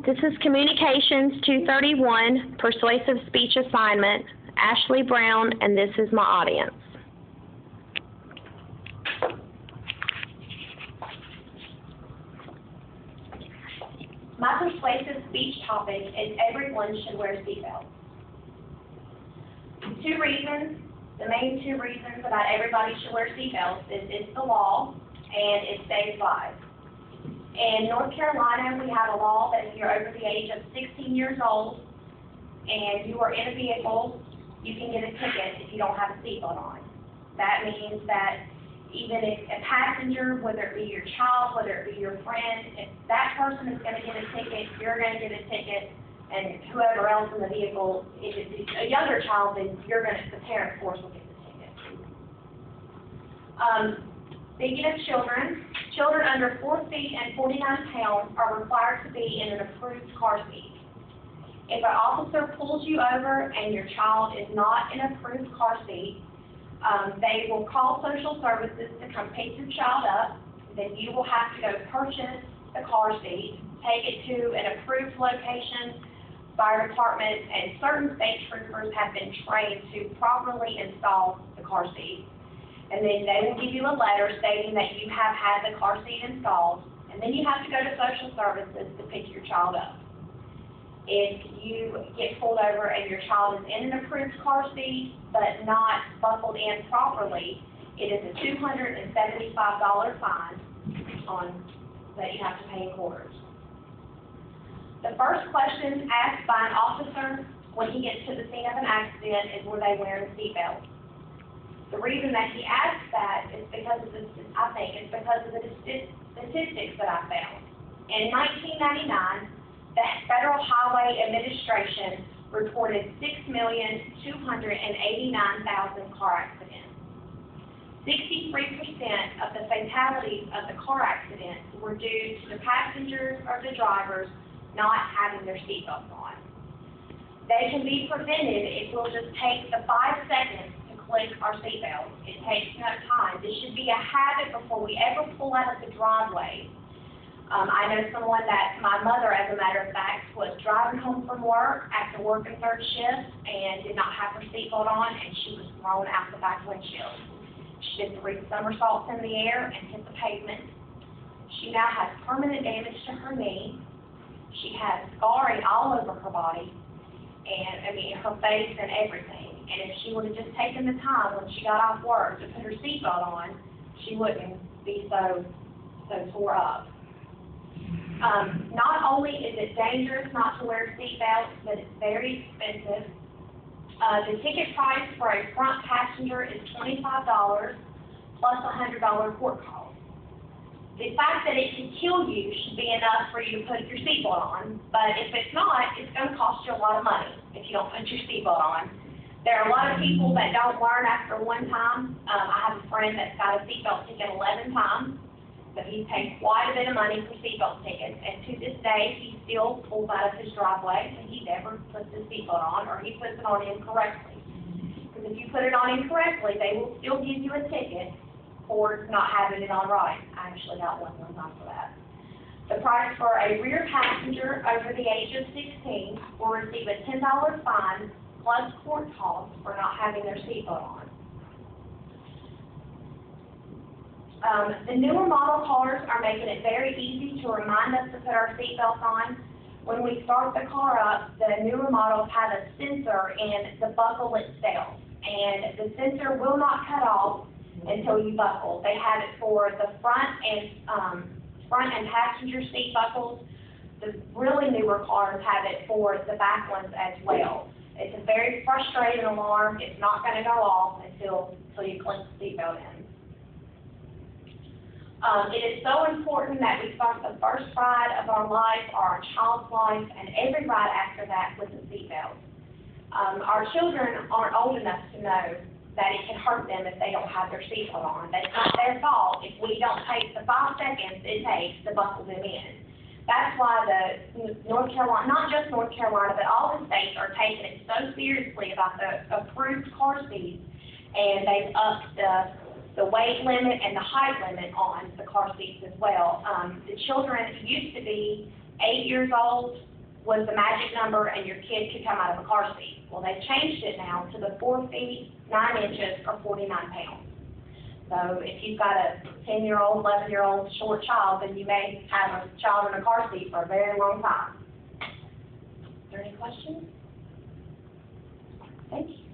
This is Communications 231, Persuasive Speech Assignment, Ashley Brown, and this is my audience. My persuasive speech topic is everyone should wear seatbelts. Two reasons, the main two reasons about everybody should wear seatbelts is it's the law and it saves lives. In North Carolina, we have a law that if you're over the age of 16 years old and you are in a vehicle, you can get a ticket if you don't have a seatbelt on. That means that even if a passenger, whether it be your child, whether it be your friend, if that person is going to get a ticket, you're going to get a ticket, and whoever else in the vehicle, if it's a younger child, then the parent, of course, will get the ticket. Speaking of children under 4 feet and 49 pounds are required to be in an approved car seat. If an officer pulls you over and your child is not in an approved car seat, they will call social services to come pick your child up. Then you will have to go purchase the car seat, take it to an approved location, fire department, and certain state troopers have been trained to properly install the car seat. And then they will give you a letter stating that you have had the car seat installed, and then you have to go to social services to pick your child up. If you get pulled over and your child is in an approved car seat but not buckled in properly, it is a $275 fine that you have to pay in quarters. The first question asked by an officer when he gets to the scene of an accident is, were they wearing a seatbelt? The reason that he asks that is because of the statistics that I found. In 1999, the Federal Highway Administration reported 6,289,000 car accidents. 63% of the fatalities of the car accidents were due to the passengers or the drivers not having their seatbelts on. They can be prevented if we'll just take the 5 seconds to click our seatbelt. It takes no time. This should be a habit before we ever pull out of the driveway. I know someone that, my mother, as a matter of fact, was driving home from work after working third shift and did not have her seatbelt on, and she was thrown out the back windshield. She did 3 somersaults in the air and hit the pavement. She now has permanent damage to her knee. She has scarring all over her body, and her face and everything. And if she would have just taken the time when she got off work to put her seatbelt on, she wouldn't be so tore up. Not only is it dangerous not to wear seatbelts, but it's very expensive. The ticket price for a front passenger is $25 plus a $100 court cost. The fact that it can kill you should be enough for you to put your seatbelt on, but if it's not, it's going to cost you a lot of money if you don't put your seatbelt on. There are a lot of people that don't learn after one time. I have a friend that's got a seatbelt ticket 11 times. But he's paid quite a bit of money for seatbelt tickets, and to this day, he still pulls out of his driveway and he never puts his seatbelt on, or he puts it on incorrectly. Because if you put it on incorrectly, they will still give you a ticket for not having it on right. I actually got one time for that. The price for a rear passenger over the age of 16 will receive a $10 fine plus court costs for not having their seatbelt on. The newer model cars are making it very easy to remind us to put our seatbelts on. When we start the car up, the newer models have a sensor in the buckle itself, and the sensor will not cut off until you buckle. They have it for the front and passenger seat buckles. The really newer cars have it for the back ones as well. It's a very frustrating alarm. It's not going to go off until you click the seatbelt in. It is so important that we start the first ride of our life, or our child's life, and every ride after that with a seatbelt. Our children aren't old enough to know that it can hurt them if they don't have their seatbelt on. That's not their fault if we don't take the 5 seconds it takes to buckle them in. That's why the North Carolina, not just North Carolina, but all the states are taking it so seriously about the approved car seats, and they've upped the weight limit and the height limit on the car seats as well. The children used to be 8 years old was the magic number and your kid could come out of a car seat. Well, they've changed it now to the 4 feet, 9 inches, or 49 pounds. So if you've got a 10-year-old, 11-year-old short child, then you may have a child in a car seat for a very long time. Is there any questions? Thank you.